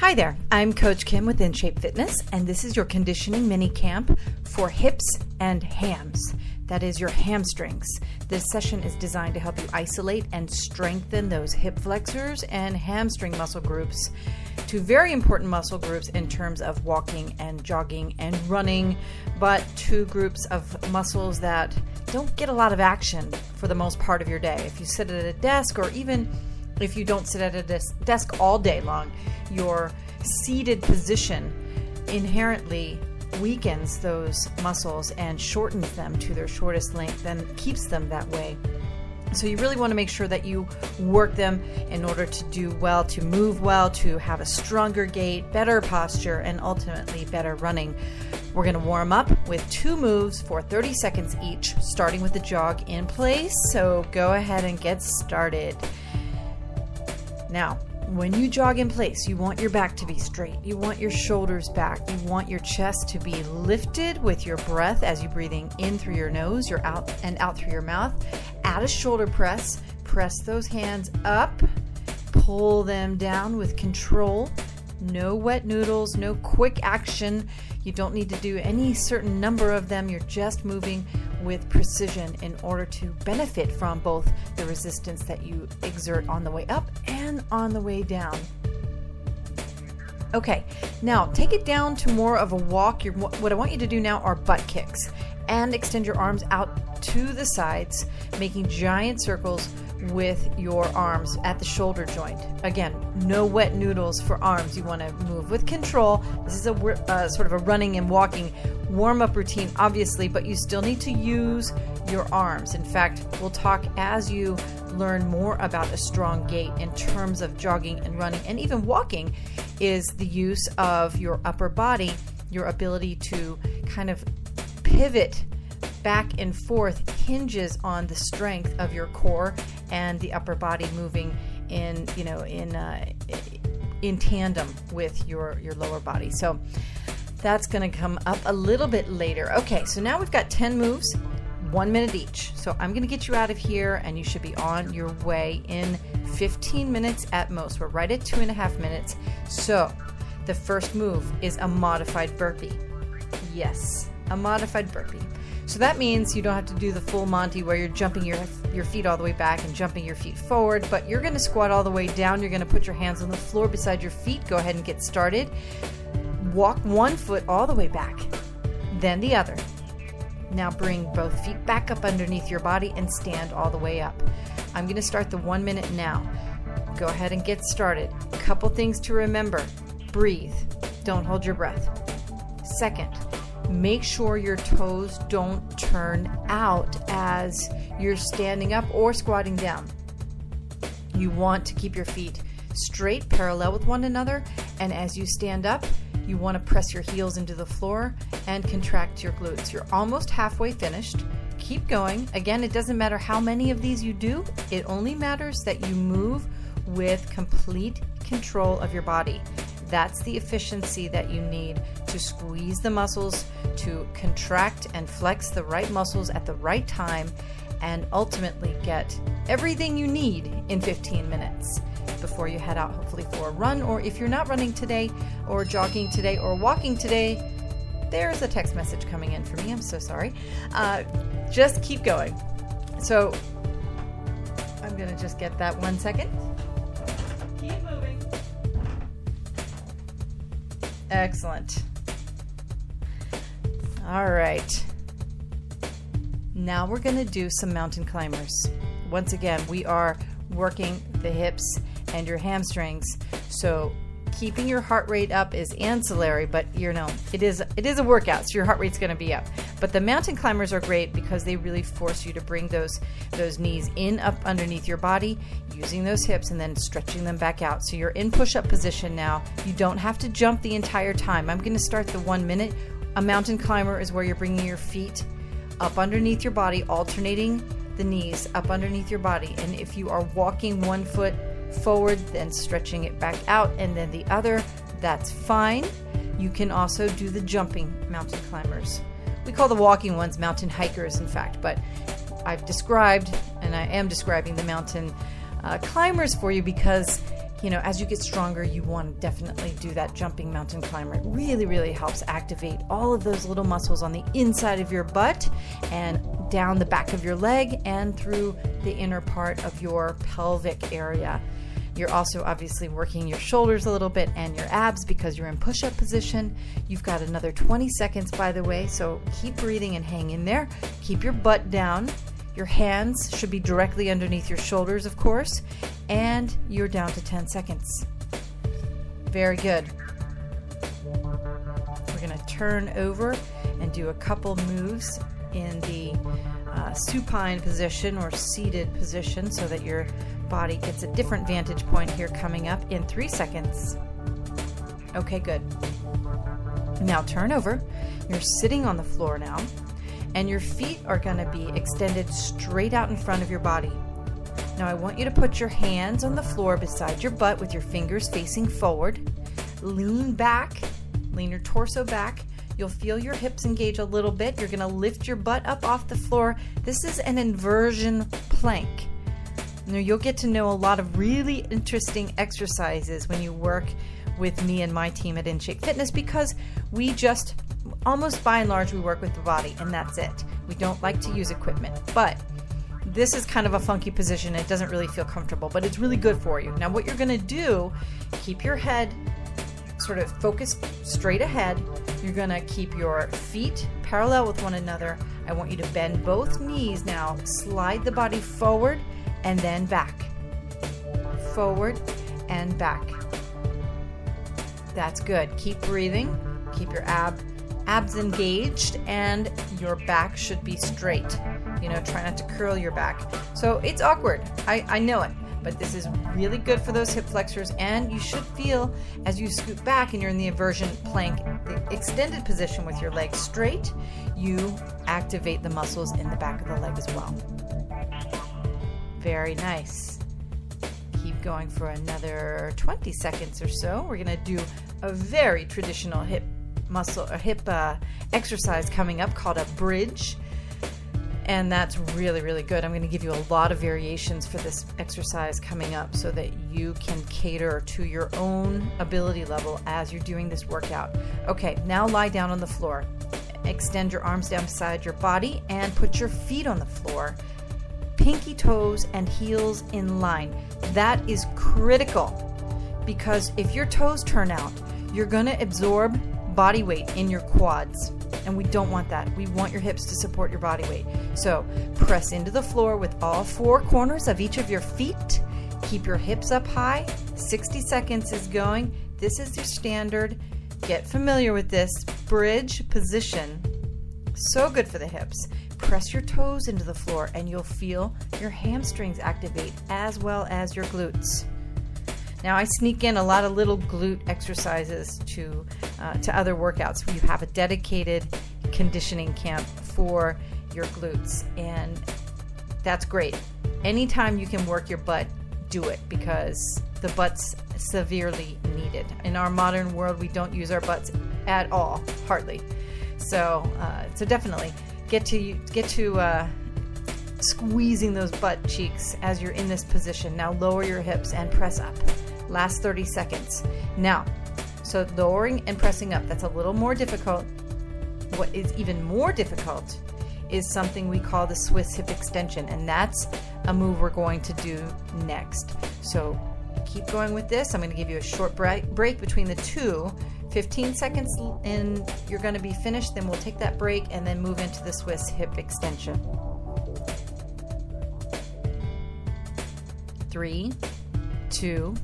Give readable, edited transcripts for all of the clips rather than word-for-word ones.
Hi there, I'm Coach Kim with InShape Fitness, and this is your conditioning mini camp for hips and hams. That is your hamstrings. This session is designed to help you isolate and strengthen those hip flexors and hamstring muscle groups, two very important muscle groups in terms of walking and jogging and running, but two groups of muscles that don't get a lot of action for the most part of your day. If you sit at a desk, or even if you don't sit at a desk all day long, your seated position inherently weakens those muscles and shortens them to their shortest length and keeps them that way. So you really want to make sure that you work them in order to do well, to move well, to have a stronger gait, better posture, and ultimately better running. We're going to warm up with 2 moves for 30 seconds each, starting with the jog in place. So go ahead and get started. Now, when you jog in place, you want your back to be straight. You want your shoulders back. You want your chest to be lifted with your breath as you're breathing in through your nose, you're out and out through your mouth. Add a shoulder press. Press those hands up. Pull them down with control. No wet noodles, no quick action. You don't need to do any certain number of them. You're just moving with precision in order to benefit from both the resistance that you exert on the way up and on the way down. Okay, now take it down to more of a walk. What I want you to do now are butt kicks, and extend your arms out to the sides, making giant circles with your arms at the shoulder joint. Again, no wet noodles for arms. You want to move with control. This is a sort of a running and walking warm-up routine, obviously, but you still need to use your arms. In fact, we'll talk as you learn more about a strong gait in terms of jogging and running and even walking, is the use of your upper body, your ability to kind of pivot back and forth hinges on the strength of your core and the upper body moving in tandem with your lower body. So that's going to come up a little bit later. Okay, so now we've got 10 moves, 1 minute each. So I'm going to get you out of here, and you should be on your way in 15 minutes at most. We're right at 2.5 minutes. So the first move is a modified burpee. Yes, a modified burpee. So that means you don't have to do the full Monty where you're jumping your feet all the way back and jumping your feet forward, but you're going to squat all the way down. You're going to put your hands on the floor beside your feet. Go ahead and get started. Walk one foot all the way back, then the other. Now bring both feet back up underneath your body and stand all the way up. I'm going to start the 1 minute now. Go ahead and get started. A couple things to remember. Breathe. Don't hold your breath. Second, make sure your toes don't turn out as you're standing up or squatting down. You want to keep your feet straight, parallel with one another, and as you stand up, you want to press your heels into the floor and contract your glutes. You're almost halfway finished. Keep going. Again, it doesn't matter how many of these you do. It only matters that you move with complete control of your body. That's the efficiency that you need to squeeze the muscles, to contract and flex the right muscles at the right time, and ultimately get everything you need in 15 minutes before you head out, hopefully for a run. Or if you're not running today or jogging today or walking today, there's a text message coming in for me. I'm so sorry. Just keep going. So I'm going to just get that 1 second. Keep moving. Excellent. All right. Now we're going to do some mountain climbers. Once again, we are working the hips and your hamstrings. So keeping your heart rate up is ancillary, but it is a workout, so your heart rate's going to be up. But the mountain climbers are great because they really force you to bring those knees in up underneath your body, using those hips and then stretching them back out. So you're in push-up position now. You don't have to jump the entire time. I'm going to start the 1 minute. A mountain climber is where you're bringing your feet up underneath your body, alternating the knees up underneath your body. And if you are walking 1 foot forward, then stretching it back out, and then the other, that's fine. You can also do the jumping mountain climbers. We call the walking ones mountain hikers, in fact, but I've described, and I am describing the mountain climbers for you because you know, as you get stronger, you want to definitely do that jumping mountain climber. It really, really helps activate all of those little muscles on the inside of your butt and down the back of your leg and through the inner part of your pelvic area. You're also obviously working your shoulders a little bit and your abs because you're in push-up position. You've got another 20 seconds, by the way, so keep breathing and hang in there. Keep your butt down. Your hands should be directly underneath your shoulders, of course, and you're down to 10 seconds. Very good. We're going to turn over and do a couple moves in the supine position or seated position so that your body gets a different vantage point here coming up in 3 seconds. Okay, good. Now turn over. You're sitting on the floor now, and your feet are going to be extended straight out in front of your body. Now I want you to put your hands on the floor beside your butt with your fingers facing forward. Lean back, lean your torso back. You'll feel your hips engage a little bit. You're going to lift your butt up off the floor. This is an inversion plank. Now, you'll get to know a lot of really interesting exercises when you work with me and my team at InShape Fitness, because we just, almost by and large, we work with the body and that's it. We don't like to use equipment, but this is kind of a funky position. It doesn't really feel comfortable, but it's really good for you. Now what you're going to do, keep your head sort of focused straight ahead. You're going to keep your feet parallel with one another. I want you to bend both knees now. Slide the body forward and then back. Forward and back. That's good. Keep breathing. Keep your abs engaged, and your back should be straight. You know, try not to curl your back. So it's awkward. I know it. But this is really good for those hip flexors, and you should feel as you scoot back and you're in the inversion plank, the extended position with your legs straight, you activate the muscles in the back of the leg as well. Very nice. Keep going for another 20 seconds or so. We're going to do a very traditional hip exercise coming up called a bridge. And that's really, really good. I'm going to give you a lot of variations for this exercise coming up so that you can cater to your own ability level as you're doing this workout. Okay, now lie down on the floor. Extend your arms down beside your body and put your feet on the floor. Pinky toes and heels in line. That is critical because if your toes turn out, you're going to absorb body weight in your quads. And we don't want that. We want your hips to support your body weight. So press into the floor with all four corners of each of your feet. Keep your hips up high. 60 seconds is going. This is your standard. Get familiar with this bridge position. So good for the hips. Press your toes into the floor and you'll feel your hamstrings activate as well as your glutes. Now I sneak in a lot of little glute exercises to other workouts. You have a dedicated conditioning camp for your glutes, and that's great. Anytime you can work your butt, do it, because the butt's severely needed. In our modern world, we don't use our butts at all, hardly. So definitely get to squeezing those butt cheeks as you're in this position. Now lower your hips and press up. Last 30 seconds. Now, so lowering and pressing up, that's a little more difficult. What is even more difficult is something we call the Swiss hip extension, and that's a move we're going to do next. So keep going with this. I'm going to give you a short break between the two. 15 seconds in, you're going to be finished. Then we'll take that break and then move into the Swiss hip extension. 3, 2,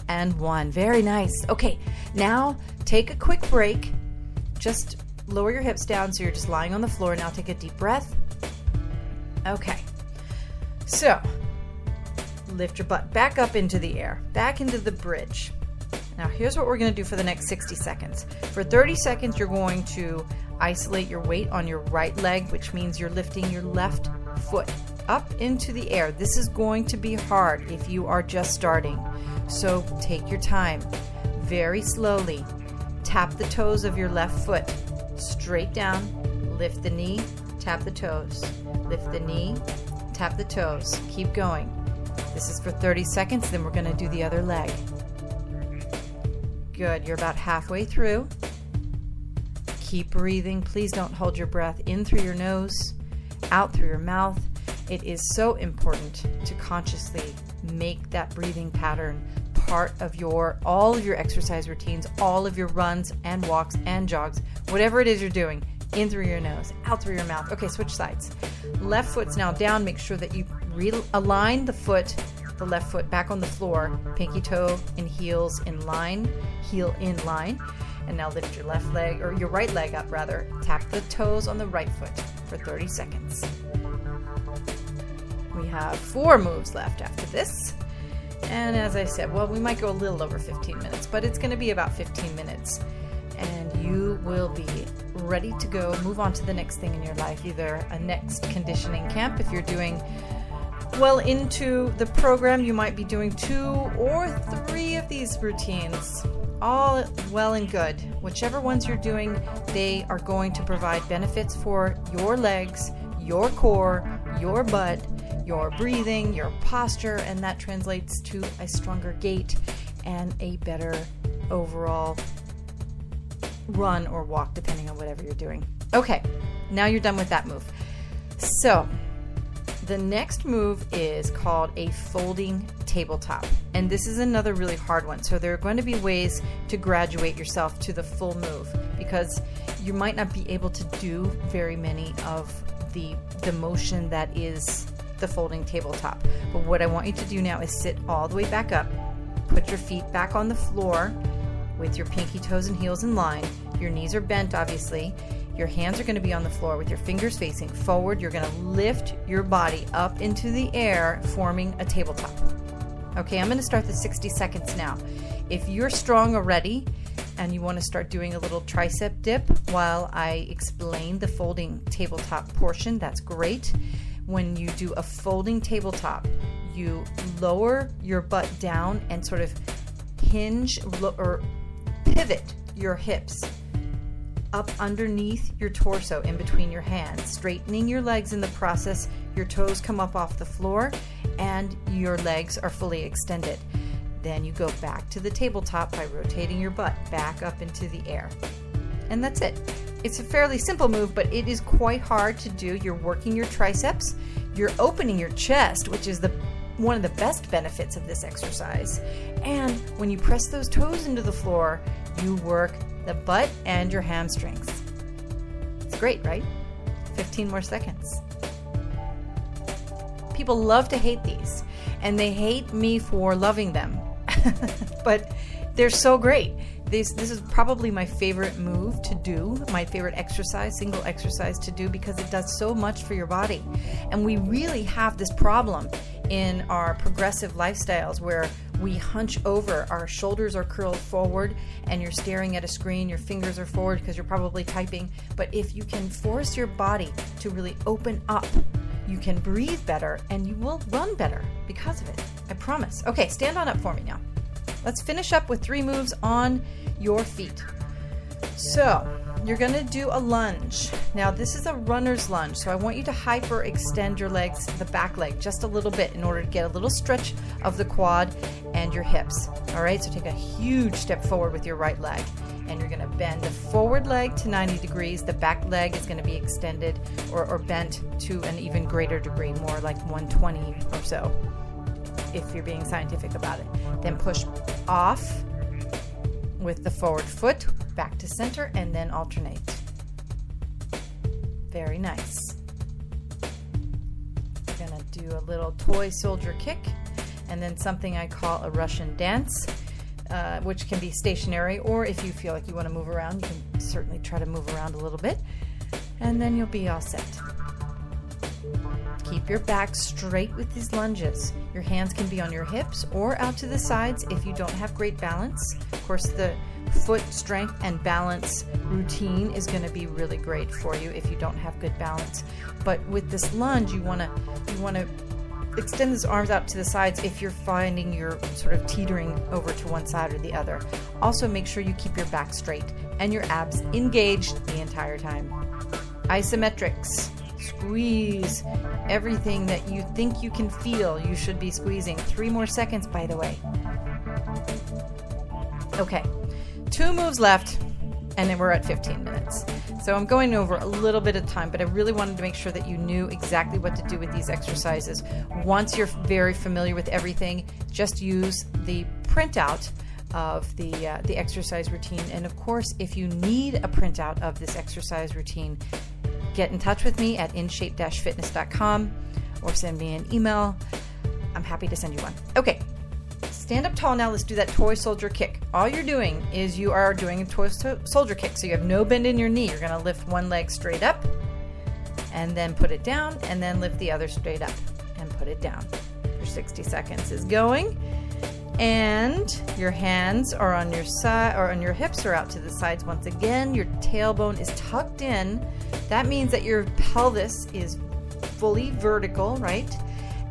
and 1. Very nice. Okay, now take a quick break. Just lower your hips down so you're just lying on the floor. Now take a deep breath. Okay, so lift your butt back up into the air, back into the bridge. Now here's what we're going to do for the next 60 seconds. For 30 seconds, you're going to isolate your weight on your right leg, which means you're lifting your left foot up into the air. This is going to be hard if you are just starting. So take your time. Very slowly. Tap the toes of your left foot. Straight down. Lift the knee. Tap the toes. Lift the knee. Tap the toes. Keep going. This is for 30 seconds. Then we're going to do the other leg. Good. You're about halfway through. Keep breathing. Please don't hold your breath in through your nose, out through your mouth. It is so important to consciously make that breathing pattern part of all of your exercise routines, all of your runs and walks and jogs, whatever it is you're doing, in through your nose, out through your mouth. Okay, switch sides. Left foot's now down. Make sure that you realign the left foot back on the floor, pinky toe and heels in line, heel in line. And now lift your left leg, or your right leg up rather. Tap the toes on the right foot for 30 seconds. We have 4 moves left after this. And as I said, well, we might go a little over 15 minutes, but it's going to be about 15 minutes. And you will be ready to go, move on to the next thing in your life, either a next conditioning camp. If you're doing well into the program, you might be doing 2 or 3 of these routines. All well and good. Whichever ones you're doing, they are going to provide benefits for your legs, your core, your butt, your breathing, your posture, and that translates to a stronger gait and a better overall run or walk, depending on whatever you're doing. Okay, now you're done with that move. So the next move is called a folding tabletop. And this is another really hard one. So there are going to be ways to graduate yourself to the full move, because you might not be able to do very many of the motion that is the folding tabletop. But what I want you to do now is sit all the way back up, put your feet back on the floor with your pinky toes and heels in line. Your knees are bent, obviously. Your hands are going to be on the floor with your fingers facing forward. You're going to lift your body up into the air, forming a tabletop. Okay, I'm going to start the 60 seconds now. If you're strong already and you want to start doing a little tricep dip while I explain the folding tabletop portion, that's great. When you do a folding tabletop, you lower your butt down and sort of hinge or pivot your hips up underneath your torso in between your hands, straightening your legs in the process. Your toes come up off the floor and your legs are fully extended. Then you go back to the tabletop by rotating your butt back up into the air. And that's it. It's a fairly simple move, but it is quite hard to do. You're working your triceps, you're opening your chest, which is one of the best benefits of this exercise. And when you press those toes into the floor, you work the butt and your hamstrings. It's great, right? 15 more seconds. People love to hate these, and they hate me for loving them. But they're so great. This is probably my favorite move to do, my favorite exercise, single exercise to do, because it does so much for your body. And we really have this problem in our progressive lifestyles where we hunch over, our shoulders are curled forward, and you're staring at a screen, your fingers are forward because you're probably typing. But if you can force your body to really open up, you can breathe better and you will run better because of it. I promise. Okay, stand on up for me now. Let's finish up with 3 moves on your feet. So you're going to do a lunge. Now this is a runner's lunge, so I want you to hyper extend your legs, the back leg, just a little bit in order to get a little stretch of the quad and your hips. All right, so take a huge step forward with your right leg, and you're going to bend the forward leg to 90 degrees. The back leg is going to be extended or bent to an even greater degree, more like 120 or so, if you're being scientific about it. Then push off with the forward foot back to center, and then alternate. Very nice. We're going to do a little toy soldier kick, and then something I call a Russian dance, which can be stationary, or if you feel like you want to move around, you can certainly try to move around a little bit, and then you'll be all set. Keep your back straight with these lunges. Your hands can be on your hips or out to the sides if you don't have great balance. Of course, the foot strength and balance routine is going to be really great for you if you don't have good balance. But with this lunge, you want to extend those arms out to the sides if you're finding you're sort of teetering over to one side or the other. Also, make sure you keep your back straight and your abs engaged the entire time. Isometrics. Squeeze everything that you think you can feel. You should be squeezing. 3 more seconds, by the way. Okay, 2 moves left, and then we're at 15 minutes. So I'm going over a little bit of time, but I really wanted to make sure that you knew exactly what to do with these exercises. Once you're very familiar with everything, just use the printout of the exercise routine. And of course, if you need a printout of this exercise routine, get in touch with me at inshape-fitness.com or send me an email. I'm happy to send you one. Okay, stand up tall now. Let's do that toy soldier kick. All you're doing is you are doing a toy soldier kick. So you have no bend in your knee. You're going to lift one leg straight up and then put it down, and then lift the other straight up and put it down. Your 60 seconds is going. And your hands are on your side, or on your hips, or out to the sides. Once again, your tailbone is tucked in. That means that your pelvis is fully vertical, right?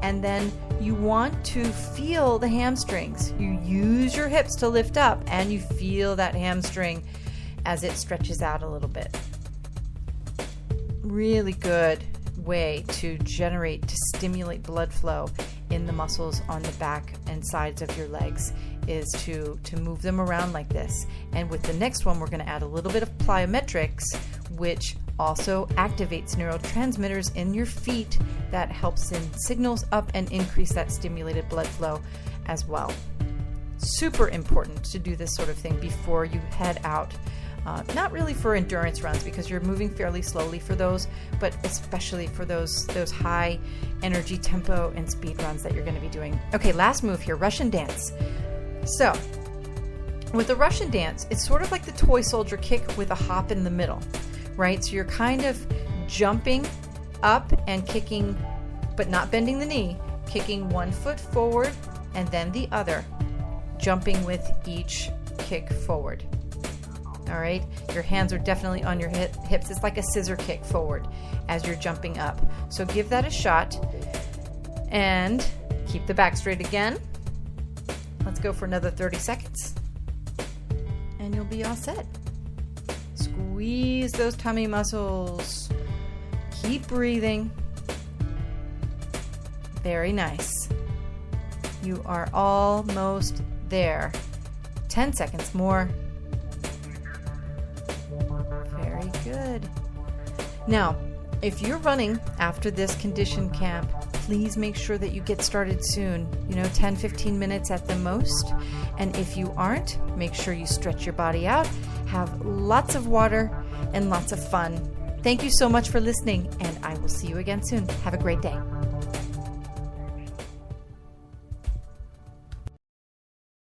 And then you want to feel the hamstrings. You use your hips to lift up, and you feel that hamstring as it stretches out a little bit. Really good way to stimulate blood flow in the muscles on the back and sides of your legs is to move them around like this. And with the next one, we're going to add a little bit of plyometrics, which also activates neurotransmitters in your feet that helps send signals up and increase that stimulated blood flow as well. Super important to do this sort of thing before you head out. Not really for endurance runs, because you're moving fairly slowly for those, but especially for those high energy tempo and speed runs that you're going to be doing. Okay, last move here, Russian dance. So with the Russian dance, it's sort of like the toy soldier kick with a hop in the middle, right? So you're kind of jumping up and kicking, but not bending the knee, kicking one foot forward and then the other, jumping with each kick forward. All right, your hands are definitely on your hips. It's like a scissor kick forward as you're jumping up. So give that a shot and keep the back straight again. Let's go for another 30 seconds and you'll be all set. Squeeze those tummy muscles. Keep breathing. Very nice. You are almost there. 10 seconds more. Very good. Now, if you're running after this condition camp, please make sure that you get started soon, 10-15 minutes at the most. And if you aren't, make sure you stretch your body out, have lots of water, and lots of fun. Thank you so much for listening, and I will see you again soon. Have a great day.